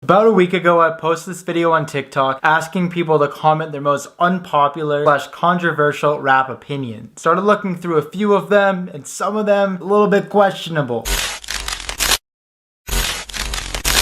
About a week ago, I posted this video on TikTok asking people to comment their most unpopular / controversial rap opinion. Started looking through a few of them, and some of them a little bit questionable.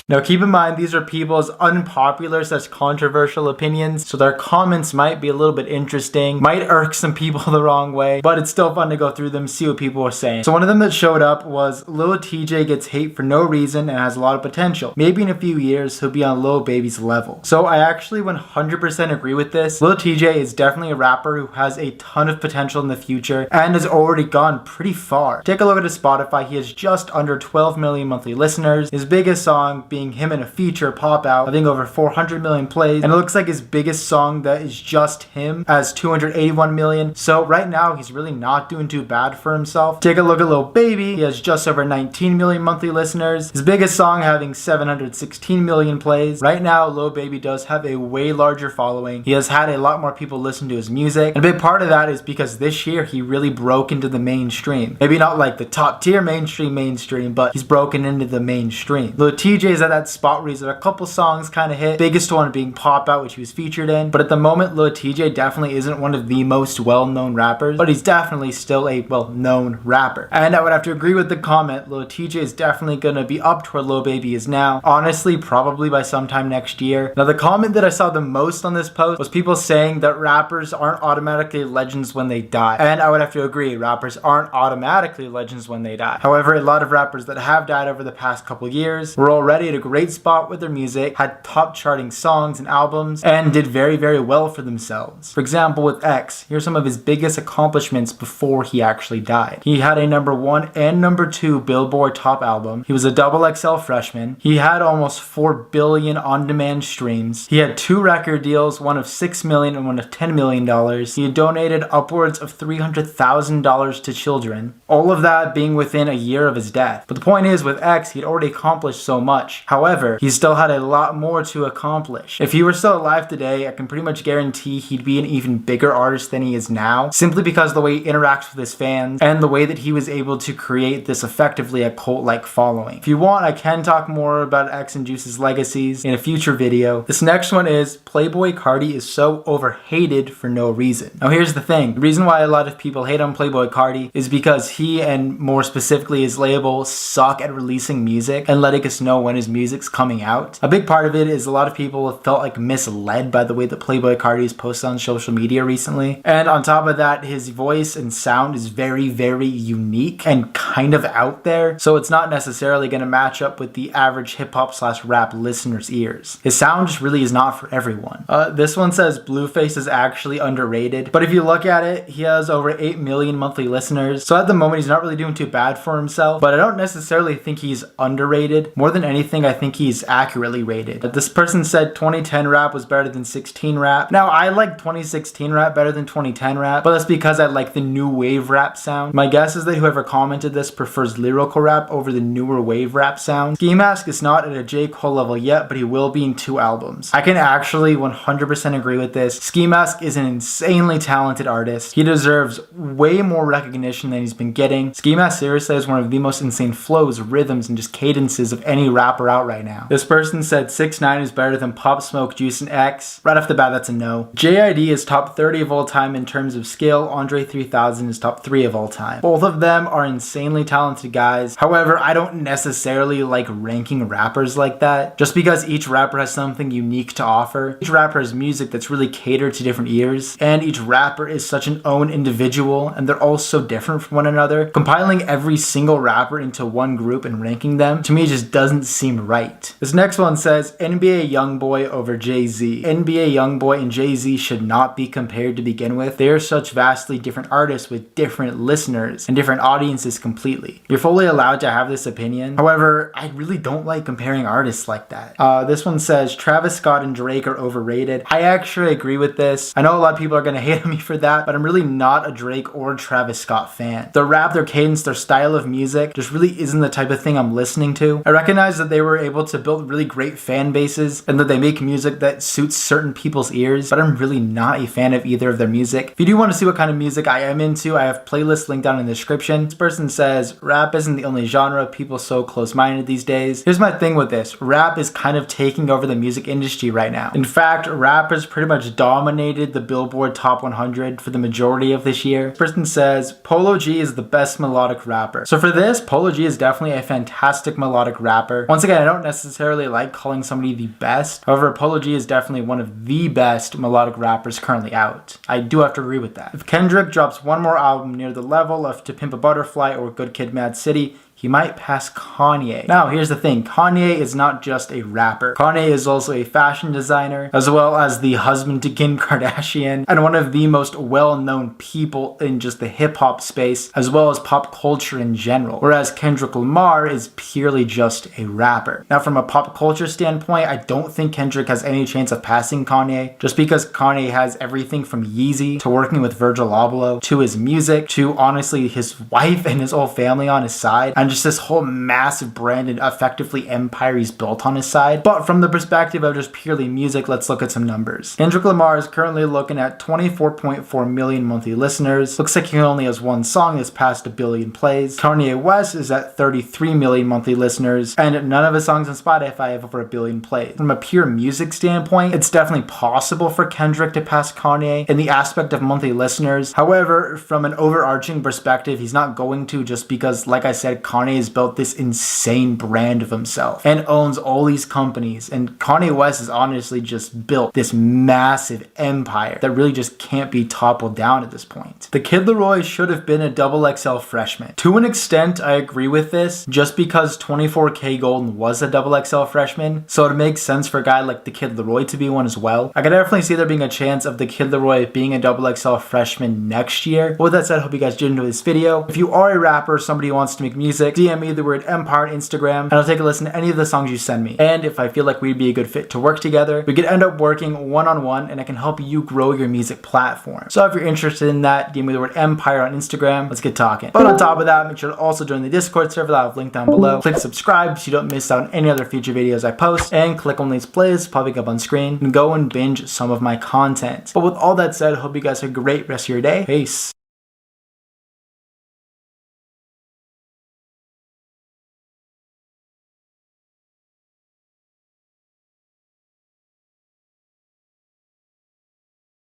Now keep in mind, these are people's unpopular / controversial opinions, so their comments might be a little bit interesting, might irk some people the wrong way, but it's still fun to go through them, see what people are saying. So one of them that showed up was, Lil TJ gets hate for no reason and has a lot of potential. Maybe in a few years, he'll be on Lil Baby's level. So I actually 100% agree with this. Lil TJ is definitely a rapper who has a ton of potential in the future and has already gone pretty far. Take a look at his Spotify, he has just under 12 million monthly listeners. His biggest song being him in a feature, Pop Out, I think over 400 million plays, and it looks like his biggest song that is just him has 281 million. So right now he's really not doing too bad for himself. Take a look at Lil Baby, he has just over 19 million monthly listeners, his biggest song having 716 million plays. Right now Lil Baby does have a way larger following. He has had a lot more people listen to his music, and a big part of that is because this year he really broke into the mainstream. Maybe not like the top tier mainstream, but he's broken into the mainstream. Lil TJ is at that spot where he's had a couple songs kind of hit, biggest one being Pop Out, which he was featured in, but at the moment Lil TJ definitely isn't one of the most well-known rappers, but he's definitely still a well-known rapper. And I would have to agree with the comment, Lil TJ is definitely gonna be up to where Lil Baby is now, honestly probably by sometime next year. Now the comment that I saw the most on this post was people saying that rappers aren't automatically legends when they die, and I would have to agree, rappers aren't automatically legends when they die. However, a lot of rappers that have died over the past couple years were already at a great spot with their music, had top charting songs and albums, and did very well for themselves. For example, with X, here's some of his biggest accomplishments before he actually died. He had a #1 and #2 Billboard top album. He was a XXL freshman. He had almost 4 billion on-demand streams. He had 2 record deals, one of $6 million and one of $10 million. He had donated upwards of $300,000 to children. All of that being within a year of his death. But the point is, with X, he'd already accomplished so much. However, he still had a lot more to accomplish. If he were still alive today, I can pretty much guarantee he'd be an even bigger artist than he is now, simply because of the way he interacts with his fans and the way that he was able to create this effectively a cult-like following. If you want, I can talk more about X and Juice's legacies in a future video. This next one is, Playboi Carti is so overhated for no reason. Now here's the thing, the reason why a lot of people hate on Playboi Carti is because he, and more specifically his label, suck at releasing music and letting us know when his music's coming out. A big part of it is a lot of people have felt like misled by the way that Playboi Carti has posted on social media recently. And on top of that, his voice and sound is very unique and kind of out there. So it's not necessarily going to match up with the average hip-hop / rap listener's ears. His sound just really is not for everyone. This one says Blueface is actually underrated. But if you look at it, he has over 8 million monthly listeners. So at the moment, he's not really doing too bad for himself. But I don't necessarily think he's underrated. More than anything, I think he's accurately rated. This person said 2010 rap was better than 16 rap. Now, I like 2016 rap better than 2010 rap, but that's because I like the new wave rap sound. My guess is that whoever commented this prefers lyrical rap over the newer wave rap sound. Ski Mask is not at a J. Cole level yet, but he will be in 2 albums. I can actually 100% agree with this. Ski Mask is an insanely talented artist. He deserves way more recognition than he's been getting. Ski Mask seriously has one of the most insane flows, rhythms, and just cadences of any rapper out right now. This person said 6ix9ine is better than Pop Smoke, Juice, and X. Right off the bat, that's a no. JID is top 30 of all time in terms of skill. Andre 3000 is top 3 of all time. Both of them are insanely talented guys. However, I don't necessarily like ranking rappers like that, just because each rapper has something unique to offer. Each rapper has music that's really catered to different ears, and each rapper is such an own individual, and they're all so different from one another. Compiling every single rapper into one group and ranking them, to me, just doesn't seem right. This next one says, NBA Youngboy over Jay-Z. NBA Youngboy and Jay-Z should not be compared to begin with. They are such vastly different artists with different listeners and different audiences completely. You're fully allowed to have this opinion. However, I really don't like comparing artists like that. This one says, Travis Scott and Drake are overrated. I actually agree with this. I know a lot of people are going to hate on me for that, but I'm really not a Drake or Travis Scott fan. Their rap, their cadence, their style of music just really isn't the type of thing I'm listening to. I recognize that they were are able to build really great fan bases and that they make music that suits certain people's ears, but I'm really not a fan of either of their music. If you do want to see what kind of music I am into, I have playlists linked down in the description. This person says, rap isn't the only genre, people so close-minded these days. Here's my thing with this. Rap is kind of taking over the music industry right now. In fact, rap has pretty much dominated the Billboard Top 100 for the majority of this year. This person says, Polo G is the best melodic rapper. So for this, Polo G is definitely a fantastic melodic rapper. Once again, I don't necessarily like calling somebody the best. However, Polo G is definitely one of the best melodic rappers currently out. I do have to agree with that. If Kendrick drops one more album near the level of To Pimp a Butterfly or Good Kid, Mad City, he might pass Kanye. Now, here's the thing. Kanye is not just a rapper. Kanye is also a fashion designer, as well as the husband to Kim Kardashian, and one of the most well-known people in just the hip-hop space, as well as pop culture in general. Whereas Kendrick Lamar is purely just a rapper. Now, from a pop culture standpoint, I don't think Kendrick has any chance of passing Kanye, just because Kanye has everything from Yeezy to working with Virgil Abloh, to his music, to honestly his wife and his whole family on his side, and just this whole massive brand and effectively empire he's built on his side. But from the perspective of just purely music, let's look at some numbers. Kendrick Lamar is currently looking at 24.4 million monthly listeners. Looks like he only has one song that's passed 1 billion plays. Kanye West is at 33 million monthly listeners, and none of his songs on Spotify have over 1 billion plays. From a pure music standpoint, it's definitely possible for Kendrick to pass Kanye in the aspect of monthly listeners. However, from an overarching perspective, he's not going to, just because, like I said, Kanye has built this insane brand of himself and owns all these companies, and Kanye West has honestly just built this massive empire that really just can't be toppled down at this point. The Kid Laroi should have been a XXL freshman. To an extent, I agree with this, just because 24K Golden was a XXL freshman, so it makes sense for a guy like the Kid Laroi to be one as well. I can definitely see there being a chance of the Kid Laroi being a XXL freshman next year. But with that said, I hope you guys did enjoy this video. If you are a rapper, somebody who wants to make music, DM me the word Empire on Instagram, and I'll take a listen to any of the songs you send me. And if I feel like we'd be a good fit to work together, we could end up working one-on-one, and I can help you grow your music platform. So if you're interested in that, DM me the word Empire on Instagram. Let's get talking. But on top of that, make sure to also join the Discord server that I've linked down below. Click subscribe so you don't miss out on any other future videos I post, and click on these playlists popping up on screen and go and binge some of my content. But with all that said, hope you guys have a great rest of your day. Peace.